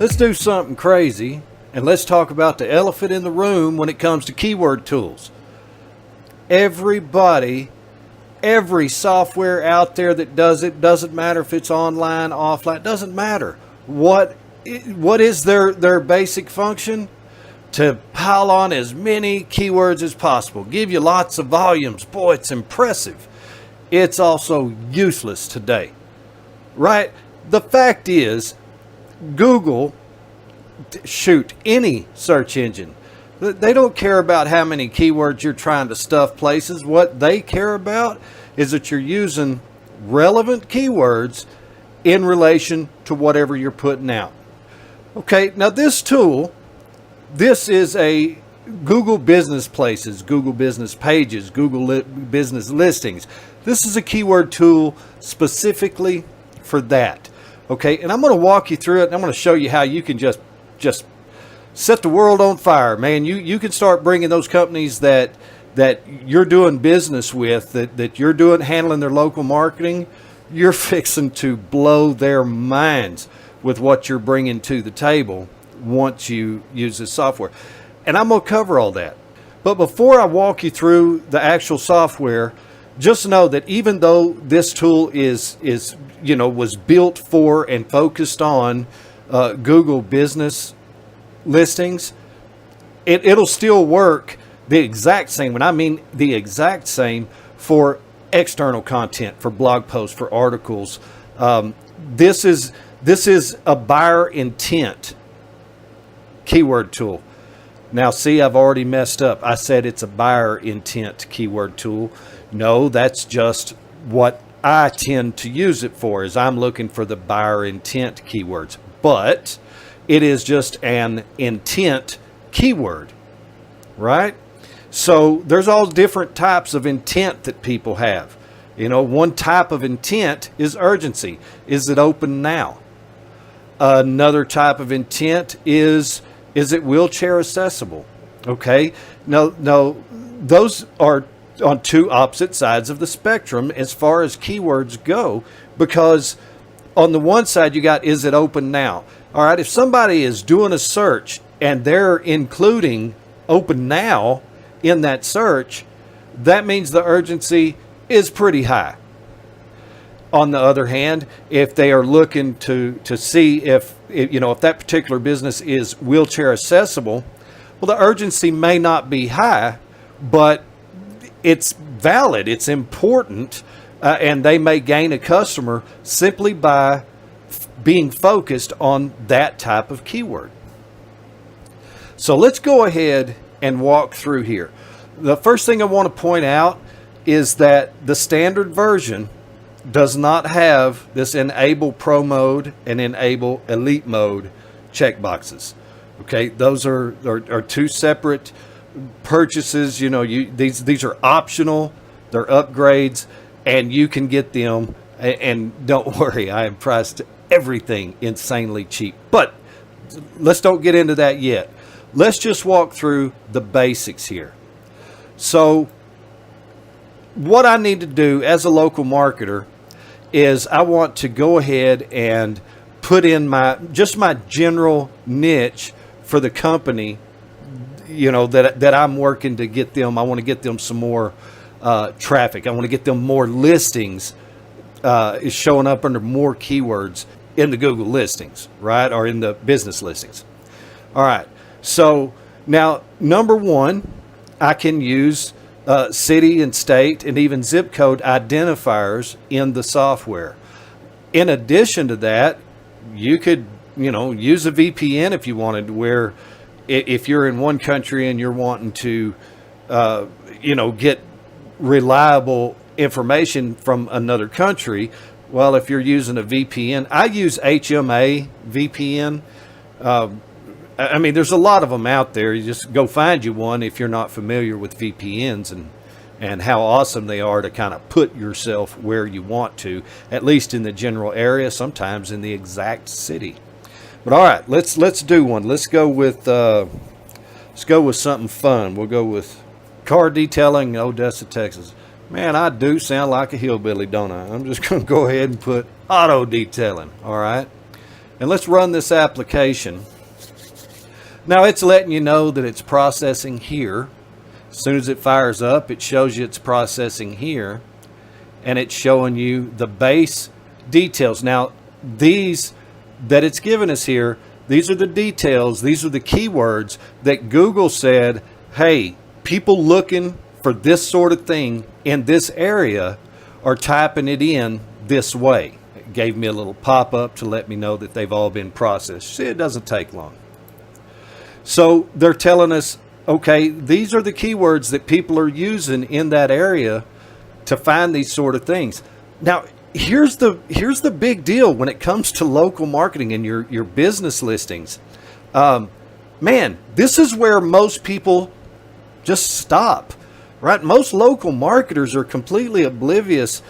Let's do something crazy, and let's talk about the elephant in the room when it comes to keyword tools. Everybody, every software out there that does it, doesn't matter if it's online, offline, doesn't matter. What is their basic function? To pile on as many keywords as possible, give you lots of volumes. Boy, it's impressive. It's also useless today, right? The fact is, Google, shoot, any search engine, they don't care about how many keywords you're trying to stuff places. What they care about is that you're using relevant keywords in relation to whatever you're putting out. Okay, now this tool, this is a Google Business Places, Google Business Pages, Google Business Listings. This is a keyword tool specifically for that. Okay, and I'm going to walk you through it, and I'm going to show you how you can just set the world on fire, man. You can start bringing those companies that you're doing business with, that you're doing handling their local marketing. You're fixing to blow their minds with what you're bringing to the table once you use this software. And I'm going to cover all that. But before I walk you through the actual software, just know that even though this tool was built for and focused on Google business listings, it'll still work the exact same. When I mean the exact same, for external content, for blog posts, for articles. This is a buyer intent keyword tool. Now, see, I've already messed up. I said it's a buyer intent keyword tool. No, that's just what I tend to use it for, is I'm looking for the buyer intent keywords. But it is just an intent keyword, right? So there's all different types of intent that people have. You know, one type of intent is urgency. Is it open now? Another type of intent is it wheelchair accessible? Okay. No, those are on two opposite sides of the spectrum as far as keywords go, because on the one side you got, is it open now? All right. If somebody is doing a search and they're including open now in that search, that means the urgency is pretty high. On the other hand, if they are looking to see if that particular business is wheelchair accessible, well, the urgency may not be high, but it's valid, it's important, and they may gain a customer simply by being focused on that type of keyword. So let's go ahead and walk through here. The first thing I want to point out is that the standard version does not have this enable pro mode and enable elite mode checkboxes. Okay, those are two separate purchases. You know, these are optional, they're upgrades, and you can get them. And don't worry, I am priced everything insanely cheap. But let's don't get into that yet. Let's just walk through the basics here. So what I need to do as a local marketer is I want to go ahead and put in my general niche for the company, that I'm working to get them. I want to get them some more traffic. I want to get them more listings is showing up under more keywords in the Google listings, right? Or in the business listings. All right. So now, number one, I can use city and state and even zip code identifiers in the software. In addition to that, you could, use a VPN if you wanted, where if you're in one country and you're wanting to, get reliable information from another country. Well, if you're using a VPN, I use HMA VPN. I mean, there's a lot of them out there. You just go find you one if you're not familiar with VPNs and how awesome they are to kind of put yourself where you want to, at least in the general area, sometimes in the exact city. But all right, let's do one. Let's go with something fun. We'll go with car detailing in Odessa, Texas. Man, I do sound like a hillbilly, don't I? I'm just going to go ahead and put auto detailing. All right. And let's run this application. Now it's letting you know that it's processing here. As soon as it fires up, it shows you it's processing here, and it's showing you the base details. Now these that it's given us here, these are the details, these are the keywords that Google said, hey, people looking for this sort of thing in this area are typing it in this way. It gave me a little pop-up to let me know that they've all been processed. See, it doesn't take long. So they're telling us, okay, these are the keywords that people are using in that area to find these sort of things. Now, here's the big deal when it comes to local marketing and your business listings. Man, this is where most people just stop, right? Most local marketers are completely oblivious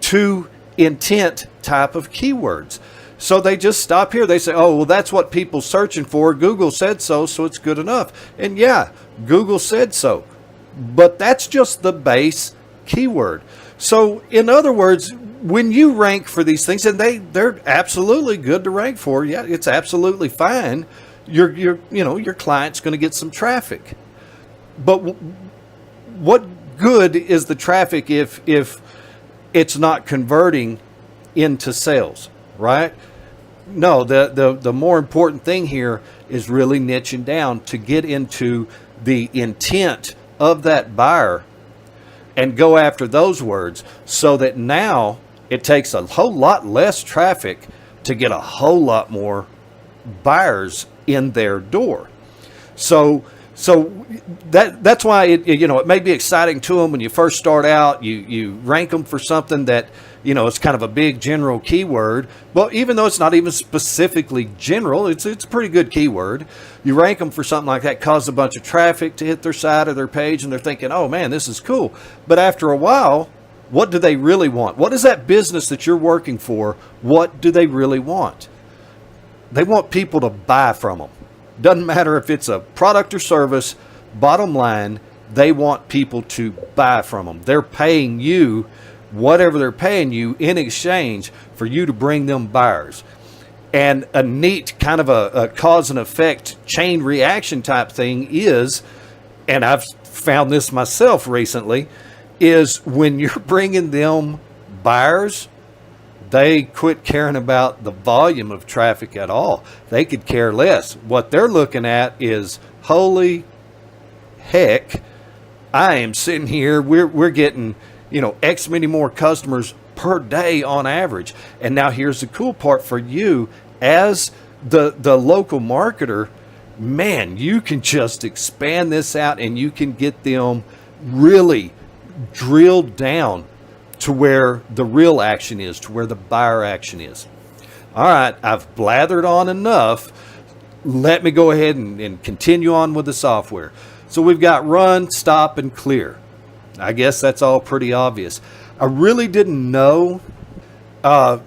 to intent type of keywords. So they just stop here. They say, oh, well, that's what people searching for. Google said so, so it's good enough. And yeah, Google said so. But that's just the base keyword. So in other words, when you rank for these things, and they're absolutely good to rank for, yeah, it's absolutely fine. Your client's going to get some traffic. But what good is the traffic if it's not converting into sales, right? No, the more important thing here is really niching down to get into the intent of that buyer and go after those words, so that now it takes a whole lot less traffic to get a whole lot more buyers in their door. So that's why it may be exciting to them when you first start out. You rank them for something that it's kind of a big general keyword. Well, even though it's not even specifically general, it's a pretty good keyword. You rank them for something like that, cause a bunch of traffic to hit their side of their page, and they're thinking, oh man, this is cool. But after a while, what do they really want? What is that business that you're working for? What do they really want? They want people to buy from them. Doesn't matter if it's a product or service. Bottom line, they want people to buy from them. They're paying you whatever they're paying you in exchange for you to bring them buyers. And a neat kind of a cause and effect chain reaction type thing is, and I've found this myself recently, is when you're bringing them buyers, they quit caring about the volume of traffic at all. They could care less. What they're looking at is, holy heck, I am sitting here, we're getting, X many more customers per day on average. And now here's the cool part for you as the local marketer. Man, you can just expand this out and you can get them really drilled down to where the real action is, to where the buyer action is. All right, I've blathered on enough. Let me go ahead and continue on with the software. So we've got run, stop, and clear. I guess that's all pretty obvious. I really didn't know,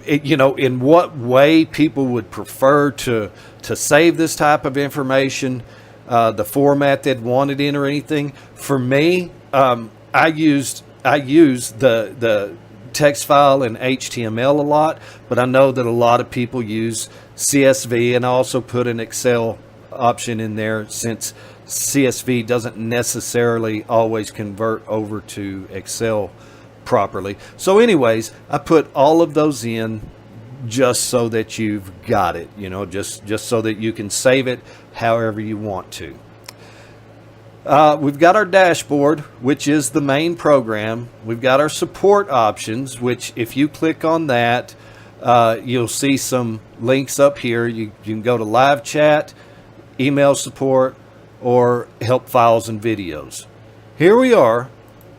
in what way people would prefer to save this type of information, the format they'd want it in or anything. For me, I use the text file in HTML a lot, but I know that a lot of people use CSV, and I also put an Excel option in there since CSV doesn't necessarily always convert over to Excel properly. So anyways, I put all of those in just so that you've got it, just so that you can save it however you want to. We've got our dashboard, which is the main program. We've got our support options, which if you click on that, you'll see some links up here. You can go to live chat, email support, or help files and videos. Here we are.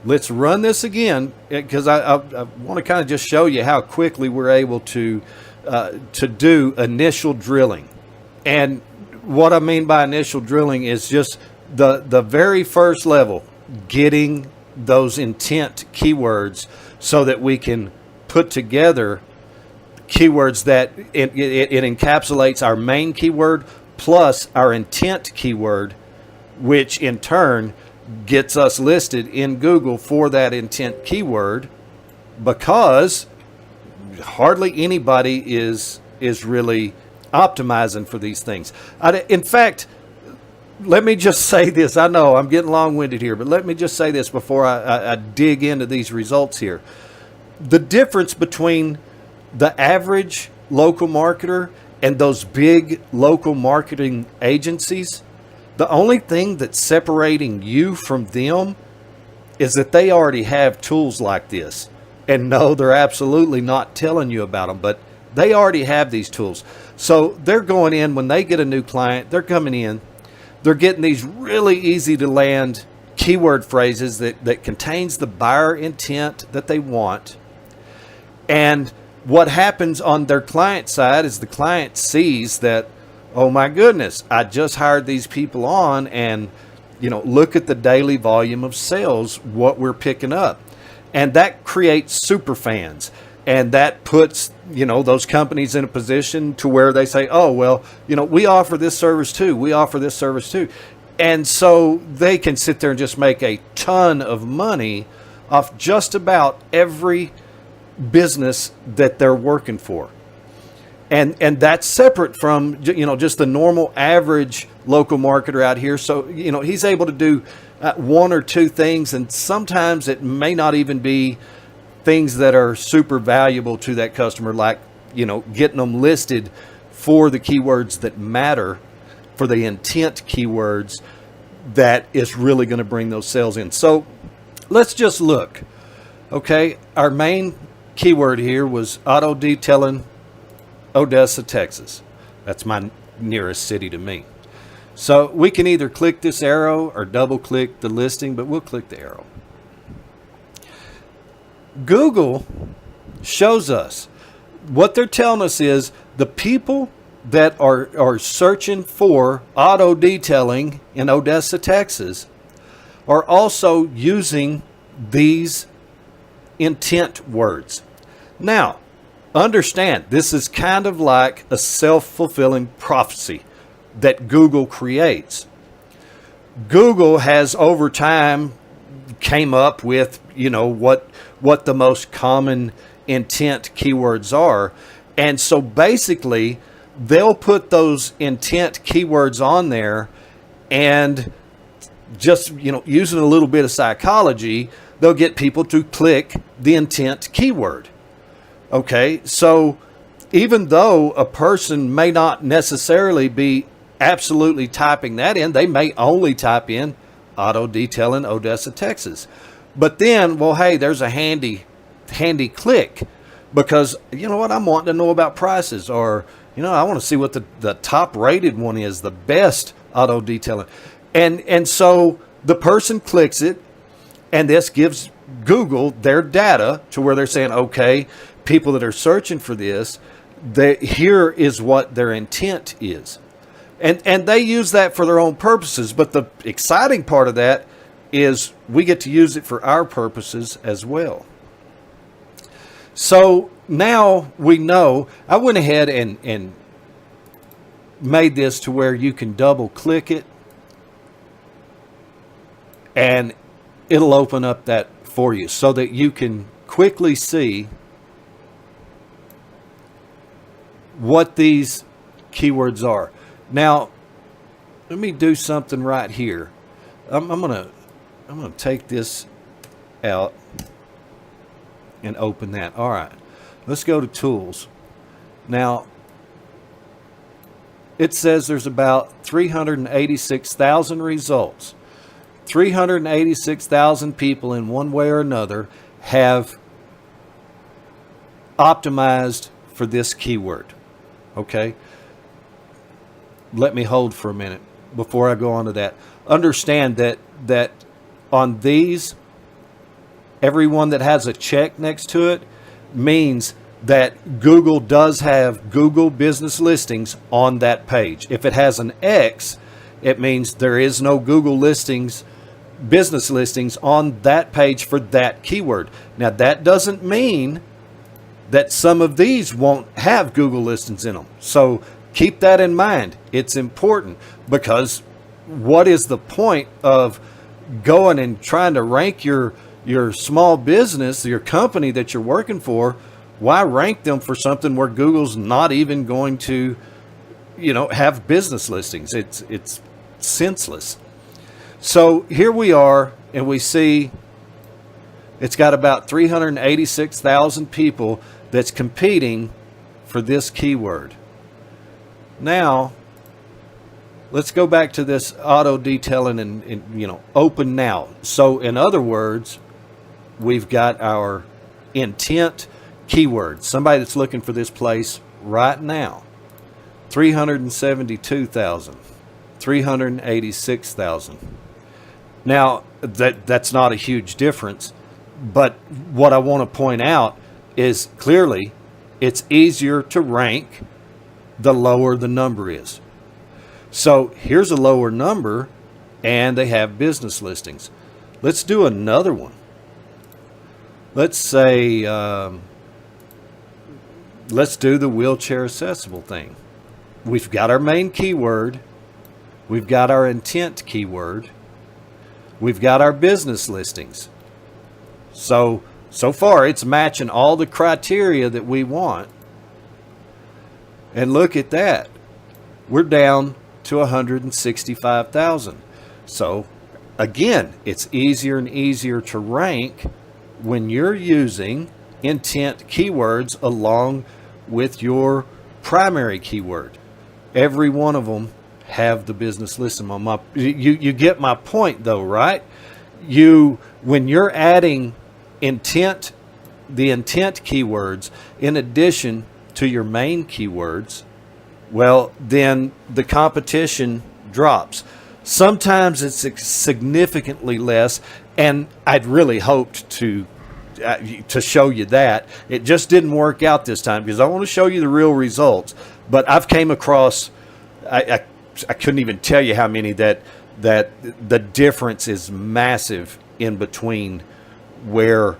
Let's run this again, because I want to kind of just show you how quickly we're able to do initial drilling. And what I mean by initial drilling is just the very first level, getting those intent keywords so that we can put together keywords that it encapsulates our main keyword plus our intent keyword, which in turn gets us listed in Google for that intent keyword, because hardly anybody is really optimizing for these things. In fact, let me just say this. I know I'm getting long-winded here, but let me just say this before I dig into these results here. The difference between the average local marketer and those big local marketing agencies, the only thing that's separating you from them is that they already have tools like this. And no, they're absolutely not telling you about them, but they already have these tools. So they're going in, when they get a new client, they're coming in, they're getting these really easy to land keyword phrases that contains the buyer intent that they want. And what happens on their client side is the client sees that, oh my goodness, I just hired these people on, and look at the daily volume of sales, what we're picking up. And that creates super fans. And that puts, those companies in a position to where they say, oh, well, we offer this service too. We offer this service too. And so they can sit there and just make a ton of money off just about every business that they're working for. And that's separate from, just the normal average local marketer out here. So, he's able to do one or two things, and sometimes it may not even be things that are super valuable to that customer, like, getting them listed for the keywords that matter, for the intent keywords that is really going to bring those sales in. So let's just look. Okay, our main keyword here was auto detailing, Odessa, Texas. That's my nearest city to me. So we can either click this arrow or double click the listing, but we'll click the arrow. Google shows us, what they're telling us is the people that are searching for auto detailing in Odessa, Texas, are also using these intent words. Now, understand, this is kind of like a self-fulfilling prophecy that Google creates. Google has over time came up with, what the most common intent keywords are. And so basically, they'll put those intent keywords on there, and just, using a little bit of psychology, they'll get people to click the intent keyword. Okay, so even though a person may not necessarily be absolutely typing that in, they may only type in auto detailing Odessa, Texas. But then, well, hey, there's a handy click, because I'm wanting to know about prices, or I want to see what the top rated one is, the best auto detailing. And so the person clicks it, and this gives Google their data to where they're saying, okay, people that are searching for this, here is what their intent is. And they use that for their own purposes. But the exciting part of that is we get to use it for our purposes as well. So now we know. I went ahead and made this to where you can double click it, and it'll open up that for you so that you can quickly see what these keywords are. Now, let me do something right here. I'm gonna take this out and open that. All right, let's go to tools. Now, it says there's about 386,000 results. 386,000 people in one way or another have optimized for this keyword. Okay, let me hold for a minute before I go on to that. Understand that on these, everyone that has a check next to it means that Google does have Google business listings on that page. If it has an X, it means there is no Google listings, business listings on that page for that keyword. Now, that doesn't mean that some of these won't have Google listings in them. So keep that in mind. It's important, because what is the point of going and trying to rank your small business, your company that you're working for? Why rank them for something where Google's not even going to have business listings. It's senseless. So here we are, and we see it's got about 386,000 people that's competing for this keyword. Now, let's go back to this auto detailing and open now. So in other words, we've got our intent keyword. Somebody that's looking for this place right now. 372,000, 386,000. Now, that's not a huge difference, but what I want to point out is clearly it's easier to rank the lower the number is. So here's a lower number, and they have business listings. Let's do another one. Let's say, let's do the wheelchair accessible thing. We've got our main keyword. We've got our intent keyword. We've got our business listings. So far it's matching all the criteria that we want. And look at that. We're down to 165,000. So again, it's easier and easier to rank when you're using intent keywords along with your primary keyword. Every one of them have the business listing on my. You get my point though, right? When you're adding intent, the intent keywords in addition to your main keywords, well, then the competition drops. Sometimes it's significantly less, and I'd really hoped to show you that. It just didn't work out this time because I want to show you the real results. But I've came across, I couldn't even tell you how many that the difference is massive in between where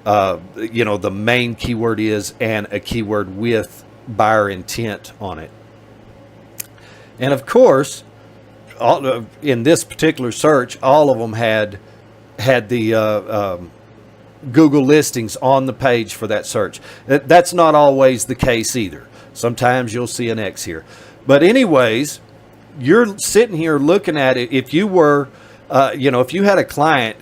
the main keyword is and a keyword with buyer intent on it. And of course, in this particular search, all of them had the Google listings on the page for that search. That's not always the case either. Sometimes you'll see an X here. But anyways, you're sitting here looking at it. If you were, if you had a client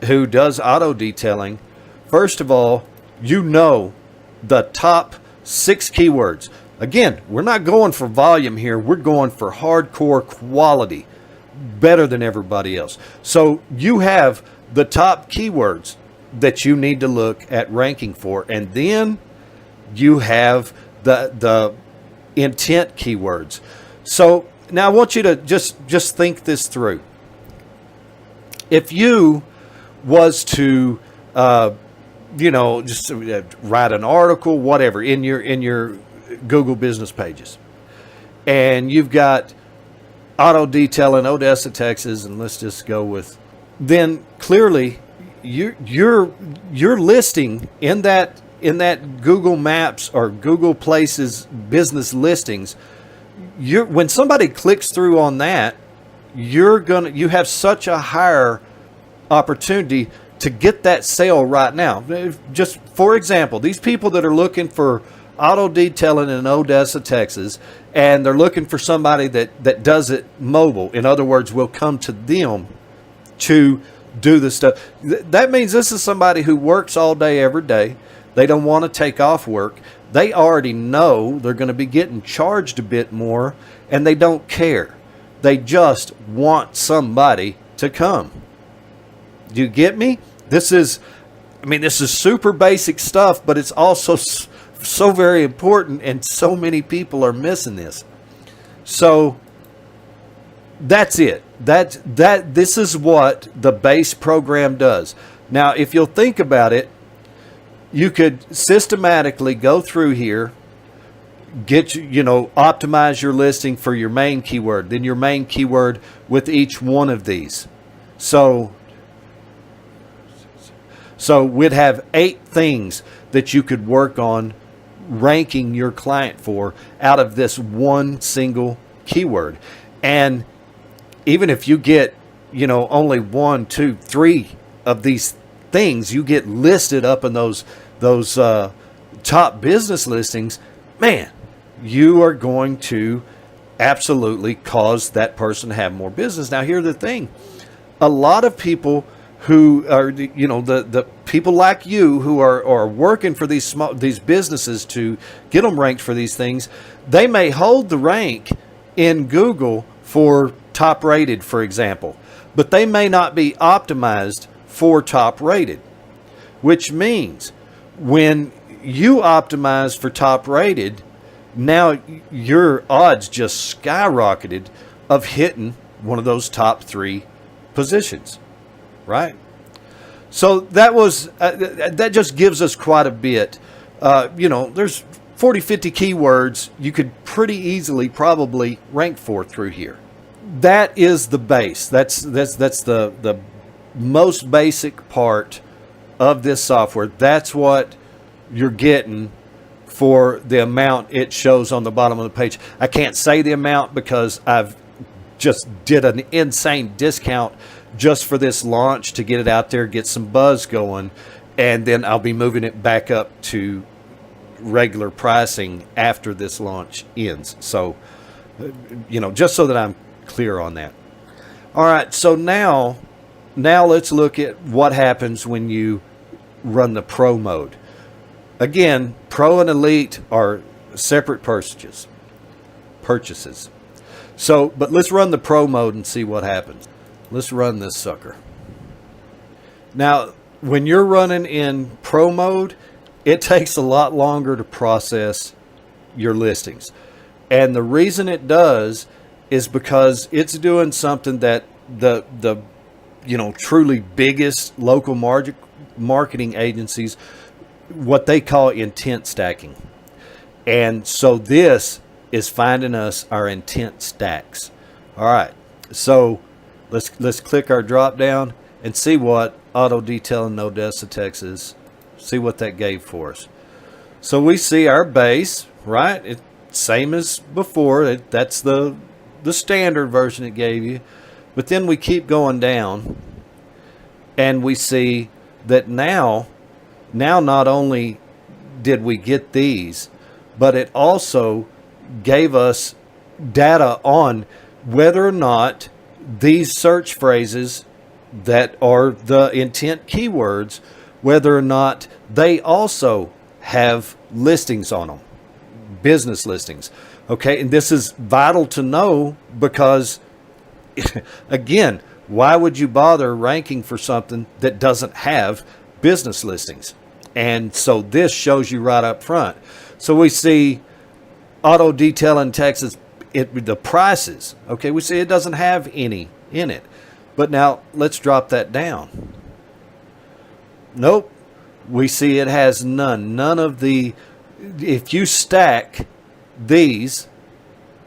who does auto detailing, first of all, the top 6 keywords. Again, we're not going for volume here. We're going for hardcore quality, better than everybody else. So you have the top keywords that you need to look at ranking for, and then you have the intent keywords. So now I want you to just think this through. If you was to just write an article, whatever, in your Google business pages, and you've got auto detail in Odessa, Texas, and let's just go with, then clearly your listing in that Google Maps or Google Places business listings, when somebody clicks through on that, you have such a higher opportunity to get that sale right now. Just for example, these people that are looking for auto detailing in Odessa, Texas, and they're looking for somebody that does it mobile. In other words, will come to them to do the stuff. That means this is somebody who works all day, every day. They don't want to take off work. They already know they're going to be getting charged a bit more, and they don't care. They just want somebody to come. Do you get me? This is super basic stuff, but it's also so very important, and so many people are missing this. So that's it. This is what the base program does. Now, if you'll think about it, you could systematically go through here, optimize your listing for your main keyword, then your main keyword with each one of these. So we'd have 8 things that you could work on ranking your client for out of this one single keyword. And even if you get, only 1, 2, 3 of these things, you get listed up in those top business listings, man, you are going to absolutely cause that person to have more business. Now, here's the thing. A lot of people who are, the people like you who are working for these businesses to get them ranked for these things, they may hold the rank in Google for top rated, for example, but they may not be optimized for top rated, which means when you optimize for top rated, now your odds just skyrocketed of hitting one of those top 3 positions, right? So that just gives us quite a bit. There's 40, 50 keywords you could pretty easily probably rank for through here. That is the base. That's the most basic part of this software. That's what you're getting for the amount it shows on the bottom of the page. I can't say the amount because I've just did an insane discount just for this launch to get it out there, get some buzz going, and then I'll be moving it back up to regular pricing after this launch ends. So, just so that I'm clear on that. All right, so now let's look at what happens when you run the Pro mode. Again, Pro and Elite are separate purchases. So, but let's run the Pro mode and see what happens. Let's run this sucker. Now, when you're running in Pro mode, it takes a lot longer to process your listings. And the reason it does is because it's doing something that the truly biggest local marketing agencies, what they call intent stacking. And so this is finding us our intent stacks. All right, so let's click our drop down and see what auto detail in Odessa, Texas, see what that gave for us. So we see our base, right? It's same as before. That's the standard version it gave you. But then we keep going down and we see that now not only did we get these, but it also gave us data on whether or not these search phrases that are the intent keywords, whether or not they also have listings on them, business listings. Okay, and this is vital to know because, again, why would you bother ranking for something that doesn't have business listings? And so this shows you right up front. So we see auto detail in Texas, the prices. Okay, we see it doesn't have any in it. But now let's drop that down. Nope. We see it has none. None of the, if you stack these,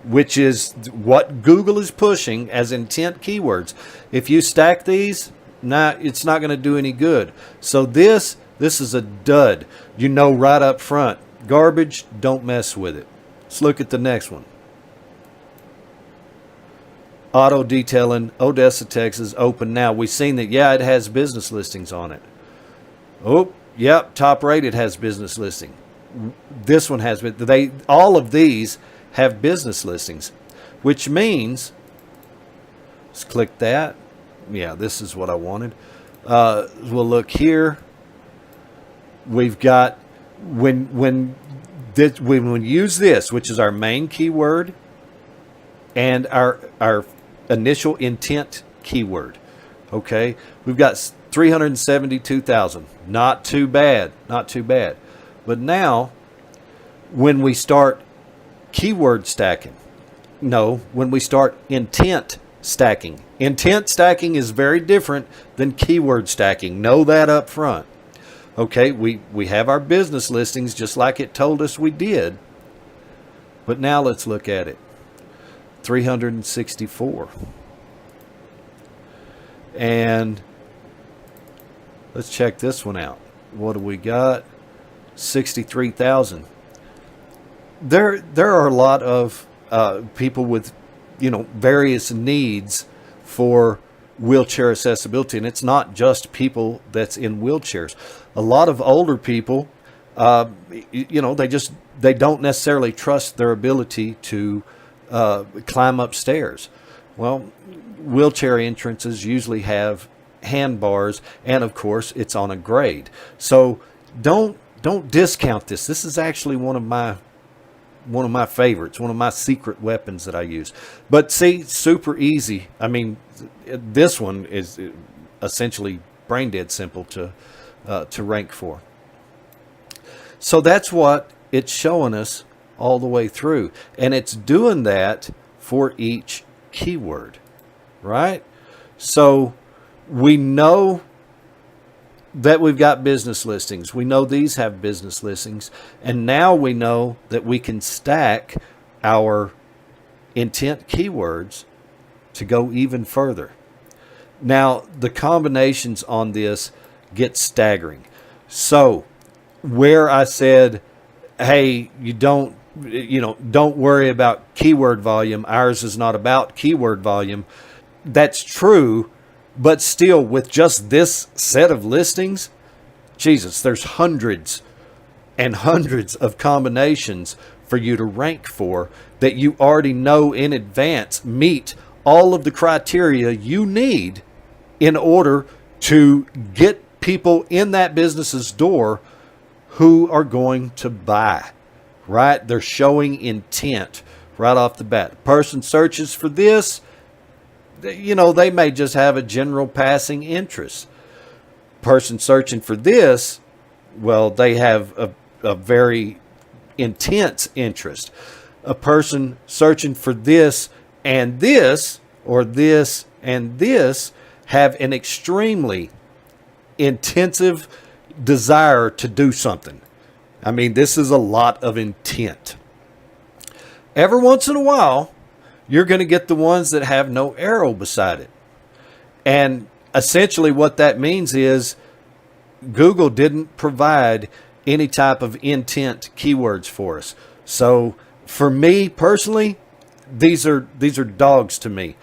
which is what Google is pushing as intent keywords, if you stack these, it's not going to do any good. So this is a dud. You know right up front. Garbage, don't mess with it. Let's look at the next one. Auto detailing, Odessa, Texas, open now. We've seen that, yeah, it has business listings on it. Oh, yep, top rated has business listing. This one has, all of these have business listings, which means, let's click that. Yeah, this is what I wanted. We'll look here. We've got, when we use this, which is our main keyword and our initial intent keyword, okay, we've got 372,000. Not too bad, not too bad. But now, when we start keyword stacking, when we start intent stacking. Intent stacking is very different than keyword stacking. Know that up front. Okay, we have our business listings just like it told us we did. But now let's look at it. 364. And let's check this one out. What do we got? 63,000. There are a lot of people with various needs for wheelchair accessibility, and it's not just people that's in wheelchairs. A lot of older people, they don't necessarily trust their ability to climb upstairs. Well, wheelchair entrances usually have handbars, and of course it's on a grade. So don't discount this. This is actually one of my favorites, one of my secret weapons that I use. But see, super easy. I mean, this one is essentially brain dead simple to rank for. So that's what it's showing us all the way through, and it's doing that for each keyword, right? So we know that we've got business listings. We know these have business listings, and now we know that we can stack our intent keywords to go even further. Now, the combinations on this get staggering. So where I said, hey, don't worry about keyword volume. Ours is not about keyword volume. That's true, but still, with just this set of listings, Jesus, there's hundreds and hundreds of combinations for you to rank for that you already know in advance meet all of the criteria you need in order to get people in that business's door who are going to buy, right? They're showing intent right off the bat. The person searches for this, they may just have a general passing interest. Person searching for this, well, they have a very intense interest. A person searching for this and this, or this and this, have an extremely intensive desire to do something. I mean, this is a lot of intent. Every once in a while, you're going to get the ones that have no arrow beside it. And essentially what that means is Google didn't provide any type of intent keywords for us. So for me personally, these are dogs to me.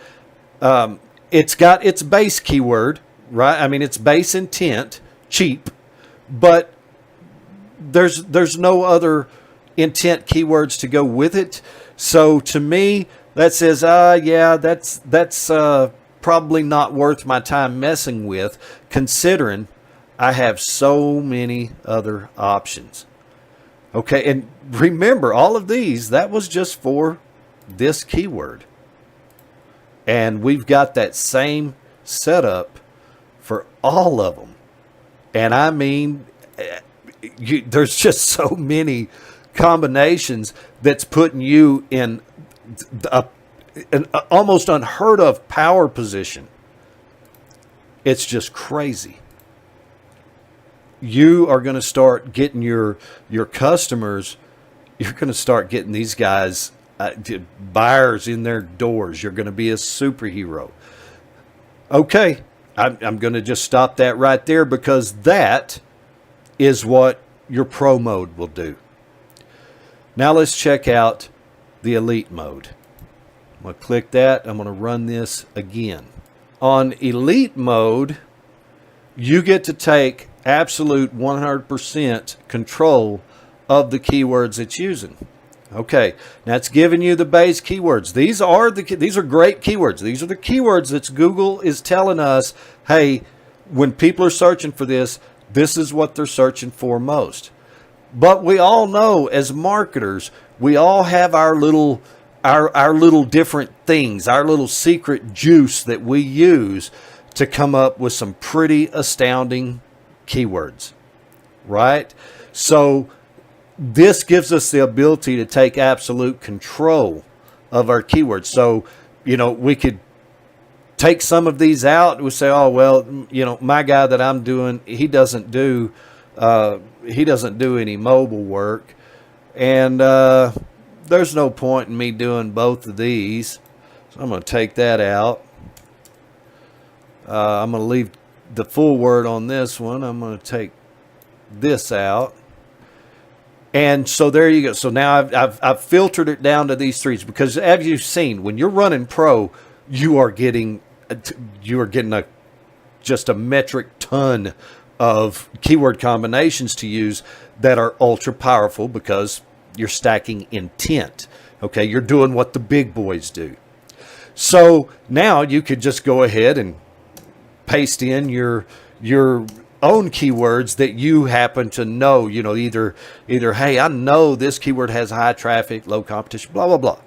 It's got its base keyword, right? I mean, it's base intent, cheap, but there's no other intent keywords to go with it. So to me, that says, yeah, that's probably not worth my time messing with, considering I have so many other options. Okay, and remember, all of these, that was just for this keyword. And we've got that same setup for all of them. And I mean, there's just so many combinations that's putting you in an almost unheard of power position. It's just crazy. You are going to start getting your customers, you're going to start getting these guys, buyers in their doors. You're going to be a superhero. Okay, I'm going to just stop that right there, because that is what your pro mode will do. Now let's check out the elite mode. I'm going to click that. I'm going to run this again. On elite mode, you get to take absolute 100% control of the keywords it's using. Okay, now it's giving you the base keywords. These are great keywords. These are the keywords that Google is telling us, hey, when people are searching for this, this is what they're searching for most. But we all know, as marketers, we all have our little different things, our little secret juice that we use to come up with some pretty astounding keywords, right? So this gives us the ability to take absolute control of our keywords. So, we could take some of these out. We say, oh, well, my guy that I'm doing, he doesn't do any mobile work. And there's no point in me doing both of these. So I'm going to take that out. I'm going to leave the full word on this one. I'm going to take this out. And so there you go. So now I've filtered it down to these three, because as you've seen, when you're running pro, you are getting just a metric ton of keyword combinations to use that are ultra powerful, because you're stacking intent. Okay, you're doing what the big boys do. So now you could just go ahead and paste in your own keywords that you happen to know. You know, either hey, I know this keyword has high traffic, low competition, blah blah blah.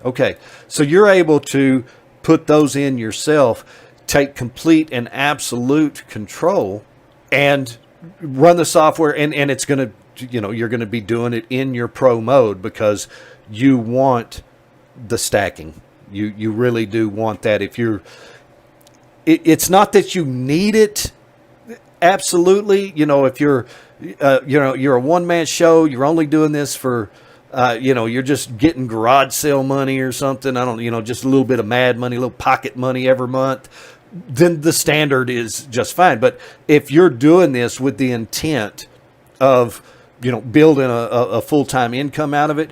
Okay, so you're able to put those in yourself, take complete and absolute control, and run the software, and it's going to, you know, you're going to be doing it in your pro mode because you want the stacking. You really do want that. If you're, it's not that you need it absolutely. You know, if you're, you're a one-man show, you're only doing this for, you're just getting garage sale money or something. I don't, just a little bit of mad money, a little pocket money every month. Then the standard is just fine. But if you're doing this with the intent of, building a full-time income out of it,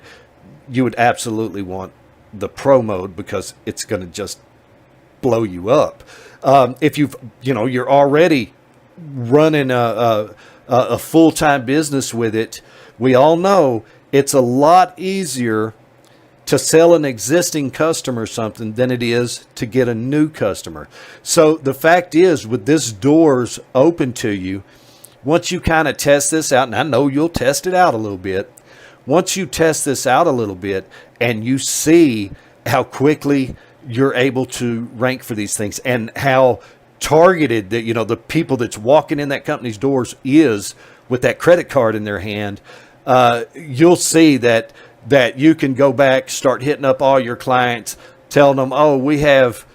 you would absolutely want the pro mode because it's going to just blow you up. If you're already running a full-time business with it, we all know it's a lot easier to sell an existing customer something than it is to get a new customer. So the fact is, with this doors open to you, once you kind of test this out, and I know you'll test it out a little bit, once you test this out a little bit and you see how quickly you're able to rank for these things and how targeted that, the people that's walking in that company's doors is with that credit card in their hand, you'll see that you can go back, start hitting up all your clients, telling them, oh, we have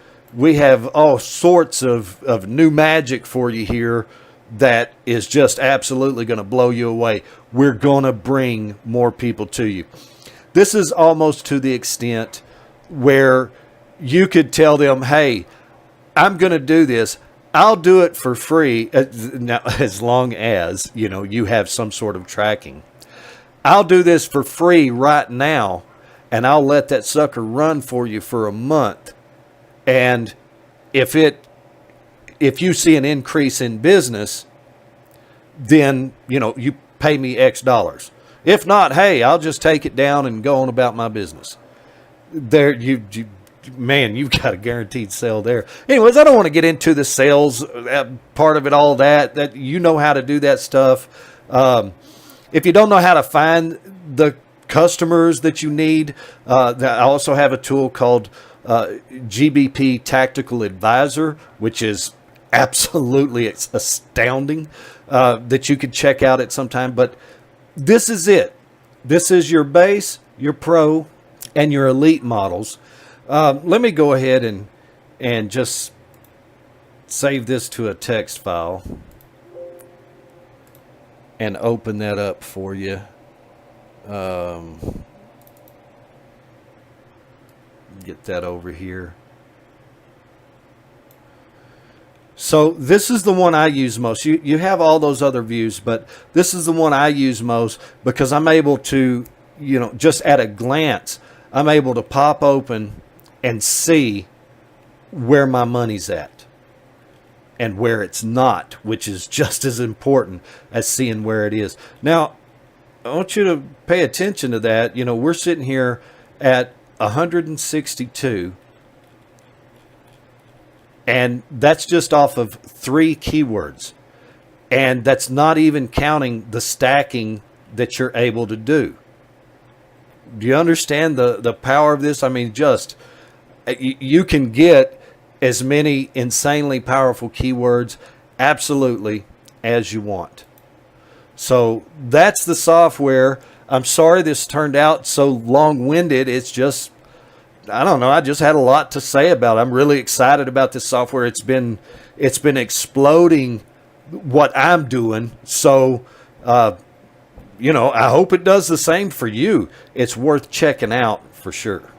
all sorts of new magic for you here that is just absolutely going to blow you away. We're going to bring more people to you. This is almost to the extent where you could tell them, hey, I'm going to do this. I'll do it for free, now, as long as, you have some sort of tracking. I'll do this for free right now, and I'll let that sucker run for you for a month. And if you see an increase in business, then, you pay me X dollars. If not, hey, I'll just take it down and go on about my business. There, man, you've got a guaranteed sale there. Anyways, I don't want to get into the sales part of it, all that you know how to do that stuff. If you don't know how to find the customers that you need, I also have a tool called GBP Tactical Advisor, which is absolutely astounding, that you could check out at some time. But this is it. This is your base, your pro, and your elite models. Let me go ahead and just save this to a text file and open that up for you. Get that over here. So this is the one I use most. You have all those other views, but this is the one I use most because I'm able to, just at a glance, I'm able to pop open and see where my money's at and where it's not, which is just as important as seeing where it is. Now, I want you to pay attention to that. We're sitting here at 162, and that's just off of 3 keywords. And that's not even counting the stacking that you're able to do. Do you understand the power of this? I mean, just you can get as many insanely powerful keywords absolutely as you want. So that's the software. I'm sorry this turned out so long-winded. It's just, I don't know. I just had a lot to say about it. I'm really excited about this software. It's been exploding what I'm doing. So, I hope it does the same for you. It's worth checking out for sure.